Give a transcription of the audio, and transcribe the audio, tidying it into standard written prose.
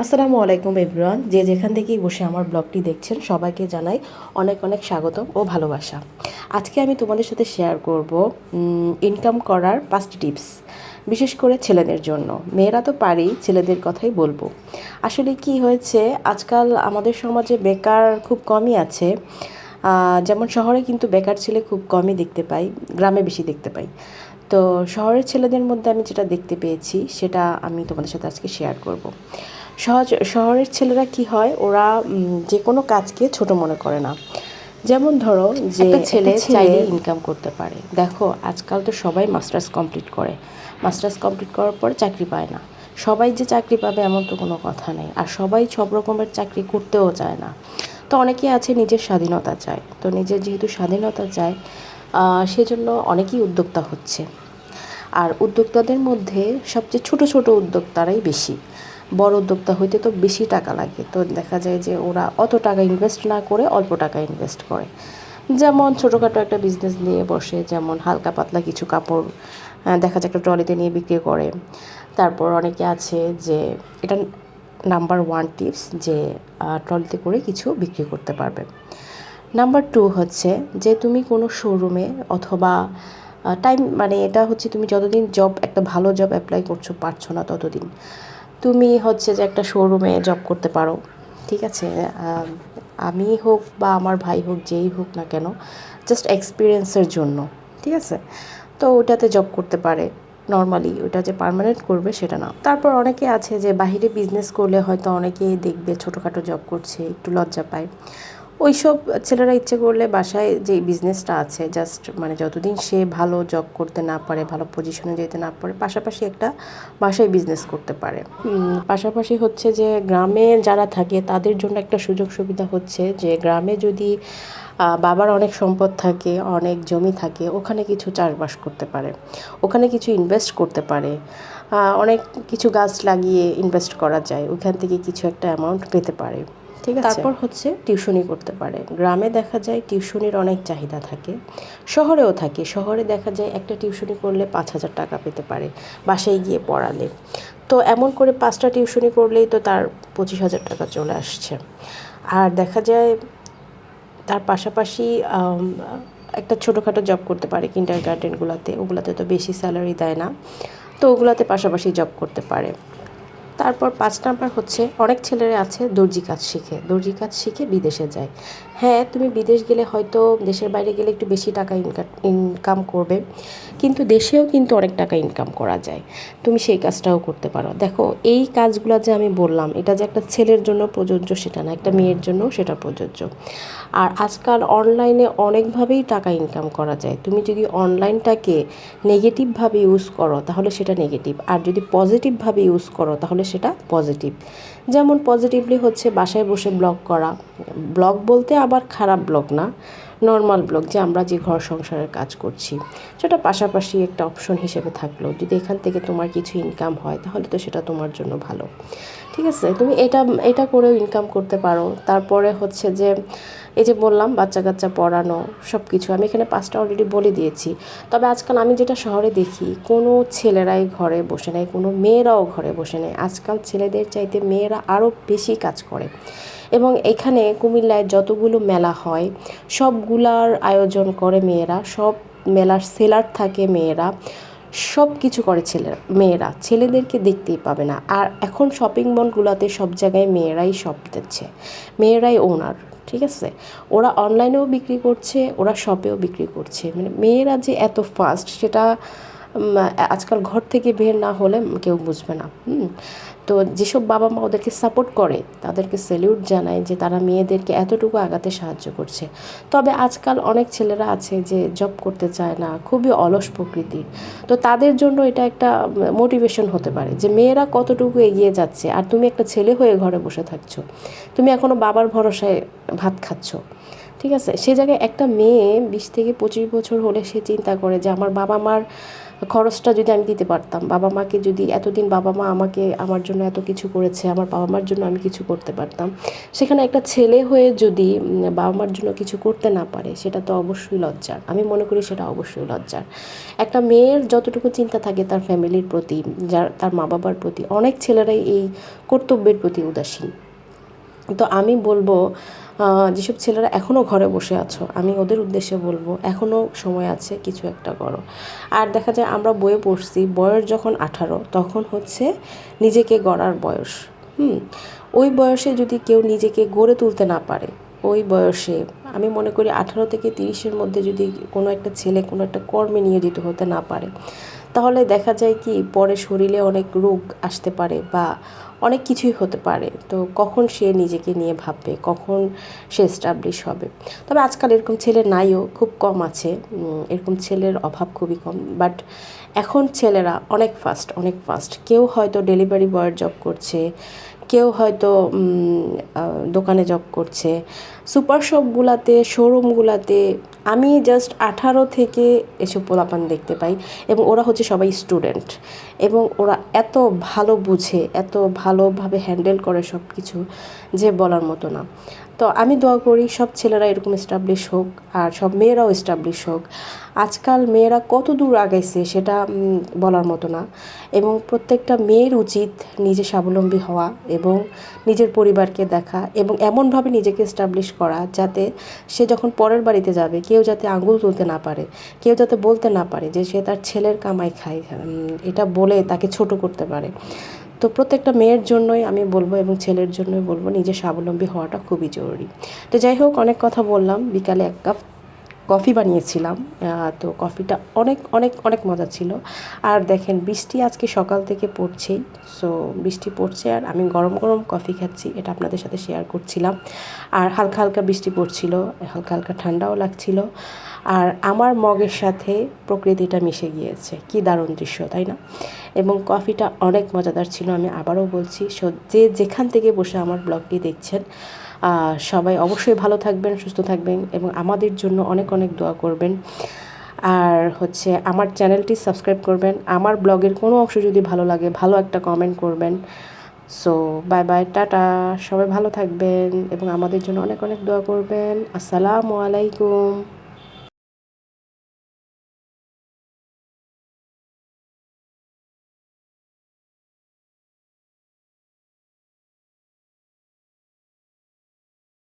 আসসালামু আলাইকুম এভরিওয়ান, যে যেখান থেকেই বসে আমার ব্লগটি দেখছেন সবাইকে জানাই অনেক অনেক স্বাগতম ও ভালোবাসা। আজকে আমি তোমাদের সাথে শেয়ার করব ইনকাম করার 5টি টিপস, বিশেষ করে ছেলেদের জন্য। মেয়েরা তো পারেই, ছেলেদের কথাই বলবো। আসলে কি হয়েছে, আজকাল আমাদের সমাজে বেকার খুব কমই আছে। যেমন শহরে কিন্তু বেকার ছেলে খুব কমই দেখতে পাই, গ্রামে বেশি দেখতে পাই। তো শহরের ছেলেদের মধ্যে আমি যেটা দেখতে পেয়েছি সেটা আমি তোমাদের সাথে আজকে শেয়ার করব। শহরের ছেলেরা কি হয়, ওরা যে কোনো কাজকে ছোট মনে করে না। যেমন ধরো যে একটা ছেলে চাইলে ইনকাম করতে পারে। দেখো আজকাল তো সবাই মাস্টার্স কমপ্লিট করে, মাস্টার্স কমপ্লিট করার পর চাকরি পায় না। সবাই যে চাকরি পাবে এমন তো কোনো কথা নেই, আর সবাই সব রকমের চাকরি করতেও চায় না। তো অনেকেই আছে নিজের স্বাধীনতা চায়, তো নিজের যেহেতু স্বাধীনতা চায় সেজন্য অনেকেই উদ্যোক্তা হচ্ছে। আর উদ্যোক্তাদের মধ্যে সবচেয়ে ছোট ছোট উদ্যোক্তারাই বেশি। বড় উদ্যোক্তা হইতে তো বেশি টাকা লাগে, তো দেখা যায় যে ওরা অত টাকা ইনভেস্ট না করে অল্প টাকা ইনভেস্ট করে। যেমন ছোটোখাটো একটা বিজনেস নিয়ে বসে, যেমন হালকা পাতলা কিছু কাপড় দেখা যায় একটা ট্রলিতে নিয়ে বিক্রি করে। তারপর অনেকে আছে যে এটা নাম্বার 1 টিপস, যে ট্রলিতে করে কিছু বিক্রি করতে পারবে। নাম্বার 2 হচ্ছে যে তুমি কোনো শোরুমে অথবা টাইম, মানে এটা হচ্ছে তুমি যতদিন একটা ভালো জব অ্যাপ্লাই করছো পারছো না ততদিন তুমি হচ্ছে যে একটা শোরুমে জব করতে পারো। ঠিক আছে, আমি হোক বা আমার ভাই হোক, যেই হোক না কেন, জাস্ট এক্সপিরিয়েন্সের জন্য। ঠিক আছে, তো ওটাতে জব করতে পারে। নর্মালি ওটা যে পার্মানেন্ট করবে সেটা না। তারপর অনেকে আছে যে বাহিরে বিজনেস করলে হয়তো অনেকেই দেখবে ছোটোখাটো জব করছে, একটু লজ্জা পায়। ওইসব ছেলেরা ইচ্ছে করলে বাসায় যে বিজনেসটা আছে, জাস্ট মানে যতদিন সে ভালো জব করতে না পারে, ভালো পজিশনে যেতে না পারে, পাশাপাশি একটা বাসায় বিজনেস করতে পারে। পাশাপাশি হচ্ছে যে গ্রামে যারা থাকে তাদের জন্য একটা সুযোগ সুবিধা হচ্ছে যে গ্রামে যদি বাবার অনেক সম্পদ থাকে, অনেক জমি থাকে, ওখানে কিছু চাষবাস করতে পারে, ওখানে কিছু ইনভেস্ট করতে পারে। অনেক কিছু গাছ লাগিয়ে ইনভেস্ট করা যায়, ওইখান থেকে কিছু একটা অ্যামাউন্ট পেতে পারে। ঠিক আছে, তারপর হচ্ছে টিউশনি করতে পারে। গ্রামে দেখা যায় টিউশনির অনেক চাহিদা থাকে, শহরেও থাকে। শহরে দেখা যায় একটা টিউশনি করলে 5,000 টাকা পেতে পারে বাসায় গিয়ে পড়ালে। তো এমন করে 5টা টিউশনি করলেই তো তার 25,000 টাকা চলে আসছে। আর দেখা যায় তার পাশাপাশি একটা ছোটোখাটো জব করতে পারে কিন্ডার গার্ডেনগুলোতে, ওগুলোতে তো বেশি স্যালারি দেয় না, তো ওগুলোতে পাশাপাশি জব করতে পারে। তারপর 5 নাম্বার হচ্ছে, অনেক ছেলেরা আছে দর্জি কাজ শিখে, দর্জি কাজ শিখে বিদেশে যায়। হ্যাঁ, তুমি বিদেশ গেলে হয়তো দেশের বাইরে গেলে একটু বেশি টাকা ইনকাম করবে, কিন্তু দেশেও কিন্তু অনেক টাকা ইনকাম করা যায়। তুমি সেই কাজটাও করতে পারো। দেখো এই কাজগুলো যে আমি বললাম, এটা যে একটা ছেলের জন্য প্রযোজ্য সেটা না, একটা মেয়ের জন্য সেটা প্রযোজ্য। আর আজকাল অনলাইনে অনেকভাবেই টাকা ইনকাম করা যায়। তুমি যদি অনলাইনটাকে নেগেটিভভাবে ইউজ করো তাহলে সেটা নেগেটিভ, আর যদি পজিটিভভাবে ইউজ করো তাহলে সেটা পজিটিভ। যেমন পজিটিভলি হচ্ছে বাসায় বসে ব্লগ করা, ব্লগ বলতে আবার খারাপ ব্লগ না, নর্মাল ব্লগ, যে আমরা যে ঘর সংসারের কাজ করছি সেটা পাশাপাশি একটা অপশন হিসেবে থাকলো। যদি এখান থেকে তোমার কিছু ইনকাম হয় তাহলে তো সেটা তোমার জন্য ভালো। ঠিক আছে, তুমি এটা এটা করেও ইনকাম করতে পারো। তারপরে হচ্ছে যে এই যে বললাম বাচ্চা কাচ্চা পড়ানো, সব কিছু আমি এখানে 5টা অলরেডি বলে দিয়েছি। তবে আজকাল আমি যেটা শহরে দেখি, কোনো ছেলেরাই ঘরে বসে নেই, কোনো মেয়েরাও ঘরে বসে নেই। আজকাল ছেলেদের চাইতে মেয়েরা আরও বেশি কাজ করে। এবং এখানে কুমিল্লায় যতগুলো মেলা হয় সবগুলার আয়োজন করে মেয়েরা, সব মেলার সেলার থাকে মেয়েরা, সব কিছু করে মেয়েরা, ছেলেদেরকে দেখতেই পাবে না। আর এখন শপিং মলগুলোতে সব জায়গায় মেয়েরাই শপ দিচ্ছে, মেয়েরাই ওনার। ঠিক আছে, ওরা অনলাইনেও বিক্রি করছে, ওরা শপেও বিক্রি করছে। মানে মেয়েরা যে এত ফাস্ট সেটা আজকাল ঘর থেকে বের না হলে কেউ বুঝবে না। তো যেসব বাবা মা ওদেরকে সাপোর্ট করে তাদেরকে স্যালিউট জানায় যে তারা মেয়েদেরকে এতটুকু আগাতে সাহায্য করছে। তবে আজকাল অনেক ছেলেরা আছে যে জব করতে চায় না, খুবই অলস প্রকৃতির। তো তাদের জন্য এটা একটা মোটিভেশন হতে পারে যে মেয়েরা কতটুকু এগিয়ে যাচ্ছে, আর তুমি একটা ছেলে হয়ে ঘরে বসে থাকছো, তুমি এখনও বাবার ভরসায় ভাত খাচ্ছ। ঠিক আছে, সে জায়গায় একটা মেয়ে 20 থেকে 25 বছর হলে সে চিন্তা করে যে আমার বাবা মার খরচটা যদি আমি দিতে পারতাম, বাবা মাকে যদি এতদিন বাবা মা আমাকে আমার জন্য এত কিছু করেছে, আমার বাবা মার জন্য আমি কিছু করতে পারতাম, সেখানে একটা ছেলে হয়ে যদি বাবা মার জন্য কিছু করতে না পারে, সেটা তো অবশ্যই লজ্জার। আমি মনে করি সেটা অবশ্যই লজ্জার। একটা মেয়ের যতটুকু চিন্তা থাকে তার ফ্যামিলির প্রতি, যার তার মা বাবার প্রতি, অনেক ছেলেরাই এই কর্তব্যের প্রতি উদাসীন। তো আমি বলবো, যেসব ছেলেরা এখনও ঘরে বসে আছো, আমি ওদের উদ্দেশ্যে বলবো এখনও সময় আছে, কিছু একটা করো। আর দেখা যায় আমরা বইয়ে পড়ছি, বয়স যখন 18 তখন হচ্ছে নিজেকে গড়ার বয়স। ওই বয়সে যদি কেউ নিজেকে গড়ে তুলতে না পারে, ওই বয়সে আমি মনে করি 18 থেকে 30-এর মধ্যে যদি কোনো একটা ছেলে কোনো একটা কর্মে নিয়োজিত হতে না পারে, তাহলে দেখা যায় কি পরে শরীরে অনেক রোগ আসতে পারে বা অনেক কিছুই হতে পারে। তো কখন সে নিজেকে নিয়ে ভাববে, কখন সে এস্টাবলিশ হবে? তবে আজকাল এরকম ছেলে নাইও, খুব কম আছে, এরকম ছেলের অভাব খুবই কম। বাট এখন ছেলেরা অনেক ফাস্ট, অনেক ফাস্ট। কেউ হয়তো ডেলিভারি বয়ের জব করছে, কেউ হয়তো দোকানে জব করছে, সুপার শপগুলাতে, শোরুমগুলাতে। আমি জাস্ট 18 থেকে এসব পোলাপান দেখতে পাই, এবং ওরা হচ্ছে সবাই স্টুডেন্ট, এবং ওরা এত ভালো বুঝে, এত ভালোভাবে হ্যান্ডেল করে সব কিছু, যে বলার মতো না। তো আমি দোয়া করি সব ছেলেরা এরকম এস্টাবলিশ হোক, আর সব মেয়েরাও এস্টাবলিশ হোক। আজকাল মেয়েরা কত দূর আগাইছে সেটা বলার মতো না। এবং প্রত্যেকটা মেয়ের উচিত নিজে স্বাবলম্বী হওয়া এবং নিজের পরিবারকে দেখা, এবং এমনভাবে নিজেকে এস্টাবলিশ করা যাতে সে যখন পরের বাড়িতে যাবে, কেউ যাতে আঙুল তুলতে না পারে, কেউ যাতে বলতে না পারে যে সে তার ছেলের কামাই খায়, এটা বলে তাকে ছোট করতে পারে। তো প্রত্যেকটা মেয়ের জন্যই আমি বলবো, এবং ছেলের জন্যই বলবো, নিজে স্বাবলম্বী হওয়াটা খুবই জরুরি। তো যাই হোক, অনেক কথা বললাম। বিকালে 1 কাপ কফি বানিয়েছিলাম, তো কফিটা অনেক অনেক অনেক মজা ছিল। আর দেখেন বৃষ্টি আজকে সকাল থেকে পড়ছেই, সো বৃষ্টি পড়ছে আর আমি গরম গরম কফি খাচ্ছি, এটা আপনাদের সাথে শেয়ার করছিলাম। আর হালকা হালকা বৃষ্টি পড়ছিল, হালকা হালকা ঠান্ডাও লাগছিল, আর আমার মগের সাথে প্রকৃতিটা মিশে গিয়েছে। কি দারুণ দৃশ্য, তাই না? এবং কফিটা অনেক মজাদার ছিল। আমি আবারও বলছি, যে যেখান থেকে বসে আমার ব্লগটি দেখছেন, সবাই অবশ্যই ভালো থাকবেন, সুস্থ থাকবেন, এবং আমাদের জন্য অনেক অনেক দোয়া করবেন। আর হচ্ছে আমার চ্যানেলটি সাবস্ক্রাইব করবেন। আমার ব্লগের কোনো অংশ যদি ভালো লাগে, ভালো একটা কমেন্ট করবেন। So bye bye, tata. সবাই ভালো থাকবেন এবং আমাদের জন্য অনেক অনেক দোয়া করবেন। আসসালামু আলাইকুম।